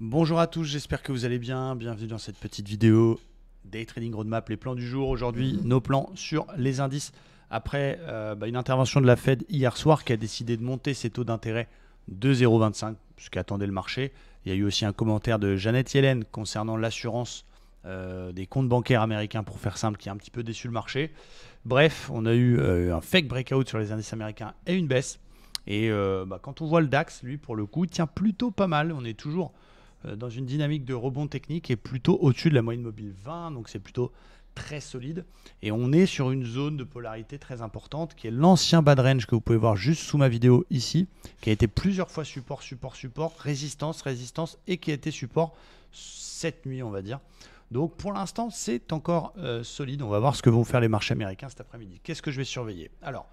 Bonjour à tous, j'espère que vous allez bien. Bienvenue dans cette petite vidéo Day Trading Roadmap, les plans du jour. Aujourd'hui, nos plans sur les indices. Après une intervention de la Fed hier soir qui a décidé de monter ses taux d'intérêt de 0,25, ce qu'attendait le marché. Il y a eu aussi un commentaire de Janet Yellen concernant l'assurance des comptes bancaires américains, pour faire simple, qui a un petit peu déçu le marché. Bref, on a eu un fake breakout sur les indices américains et une baisse. Et quand on voit le DAX, lui, pour le coup, il tient plutôt pas mal. On est toujours dans une dynamique de rebond technique et plutôt au-dessus de la moyenne mobile 20, donc c'est plutôt très solide. Et on est sur une zone de polarité très importante qui est l'ancien bad range que vous pouvez voir juste sous ma vidéo ici, qui a été plusieurs fois support, résistance, et qui a été support cette nuit, on va dire. Donc pour l'instant, c'est encore solide. On va voir ce que vont faire les marchés américains cet après-midi. Qu'est-ce que je vais surveiller? Alors,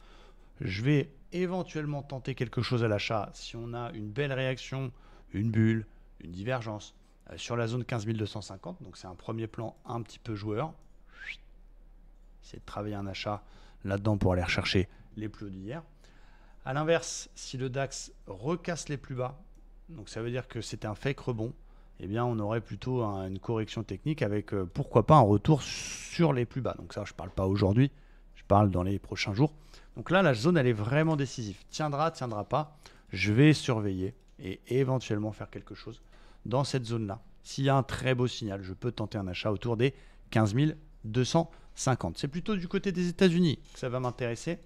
je vais éventuellement tenter quelque chose à l'achat si on a une belle réaction, une bulle, une divergence sur la zone 15 250. Donc c'est un premier plan un petit peu joueur. Essayer de travailler un achat là-dedans pour aller rechercher les plus hauts d'hier. A l'inverse, si le DAX recasse les plus bas, donc ça veut dire que c'était un fake rebond, eh bien on aurait plutôt une correction technique avec pourquoi pas un retour sur les plus bas. Donc ça, je ne parle pas aujourd'hui, je parle dans les prochains jours. Donc là, la zone, elle est vraiment décisive. Tiendra, tiendra pas. Je vais surveiller et éventuellement faire quelque chose dans cette zone-là. S'il y a un très beau signal, je peux tenter un achat autour des 15 250. C'est plutôt du côté des États-Unis que ça va m'intéresser.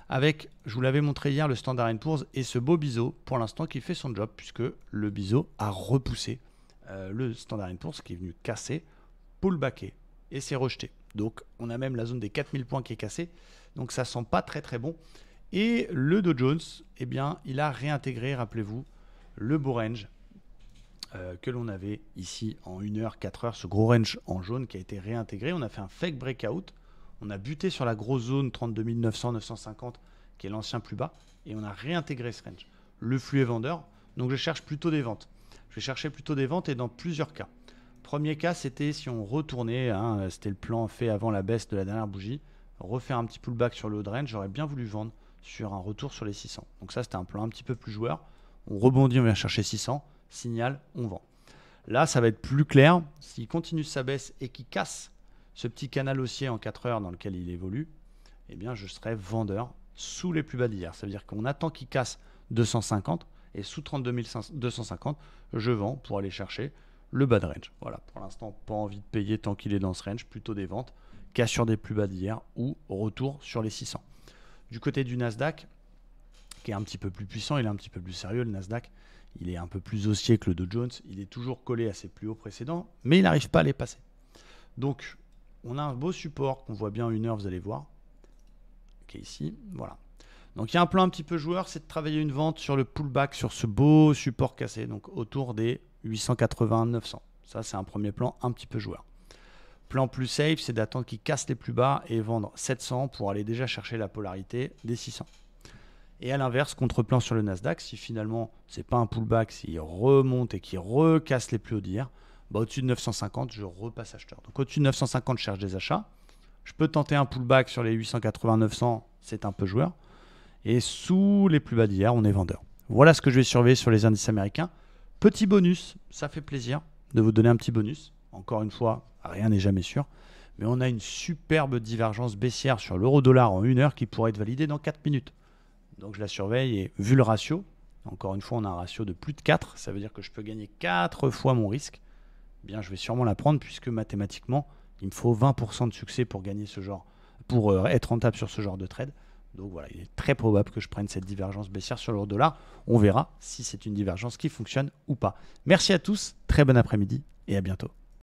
Avec, je vous l'avais montré hier, le Standard & Poor's et ce beau biseau, pour l'instant, qui fait son job, puisque le biseau a repoussé le Standard & Poor's qui est venu casser, pullbacker, et s'est rejeté. Donc, on a même la zone des 4000 points qui est cassée. Donc, ça sent pas très très bon. Et le Dow Jones, eh bien, il a réintégré, rappelez-vous, le beau range que l'on avait ici en 1 heure, 4 heures, ce gros range en jaune qui a été réintégré. On a fait un fake breakout. On a buté sur la grosse zone 32 900, 950 qui est l'ancien plus bas et on a réintégré ce range. Le flux est vendeur, donc je cherche plutôt des ventes. Je vais chercher plutôt des ventes et dans plusieurs cas. Premier cas, c'était si on retournait, c'était le plan fait avant la baisse de la dernière bougie, refaire un petit pullback sur le haut de range, j'aurais bien voulu vendre sur un retour sur les 600. Donc ça, c'était un plan un petit peu plus joueur. On rebondit, on vient chercher 600. Signal, on vend. Là, ça va être plus clair. S'il continue sa baisse et qu'il casse ce petit canal haussier en 4 heures dans lequel il évolue, eh bien, je serai vendeur sous les plus bas d'hier. Ça veut dire qu'on attend qu'il casse 250 et sous 32 250, je vends pour aller chercher le bas de range. Voilà, pour l'instant, pas envie de payer tant qu'il est dans ce range, plutôt des ventes, cassure des plus bas d'hier ou retour sur les 600. Du côté du Nasdaq, qui est un petit peu plus puissant, il est un petit peu plus sérieux, le Nasdaq. Il est un peu plus haussier que le Dow Jones. Il est toujours collé à ses plus hauts précédents, mais il n'arrive pas à les passer. Donc, on a un beau support qu'on voit bien en 1 heure, vous allez voir, qui est ici. Voilà. Donc, il y a un plan un petit peu joueur, c'est de travailler une vente sur le pullback, sur ce beau support cassé, donc autour des 880, 900. Ça, c'est un premier plan un petit peu joueur. Plan plus safe, c'est d'attendre qu'il casse les plus bas et vendre 700 pour aller déjà chercher la polarité des 600. Et à l'inverse, contre-plan sur le Nasdaq, si finalement ce n'est pas un pullback, s'il remonte et qu'il recasse les plus hauts d'hier, au-dessus de 950, je repasse acheteur. Donc au-dessus de 950, je cherche des achats. Je peux tenter un pullback sur les 880-900, c'est un peu joueur. Et sous les plus bas d'hier, on est vendeur. Voilà ce que je vais surveiller sur les indices américains. Petit bonus, ça fait plaisir de vous donner un petit bonus. Encore une fois, rien n'est jamais sûr. Mais on a une superbe divergence baissière sur l'euro-dollar en 1 heure qui pourrait être validée dans 4 minutes. Donc je la surveille et vu le ratio, encore une fois on a un ratio de plus de 4, ça veut dire que je peux gagner 4 fois mon risque. Eh bien je vais sûrement la prendre puisque mathématiquement il me faut 20% de succès pour gagner ce genre, pour être rentable sur ce genre de trade. Donc voilà, il est très probable que je prenne cette divergence baissière sur l'euro-dollar. On verra si c'est une divergence qui fonctionne ou pas. Merci à tous, très bon après-midi et à bientôt.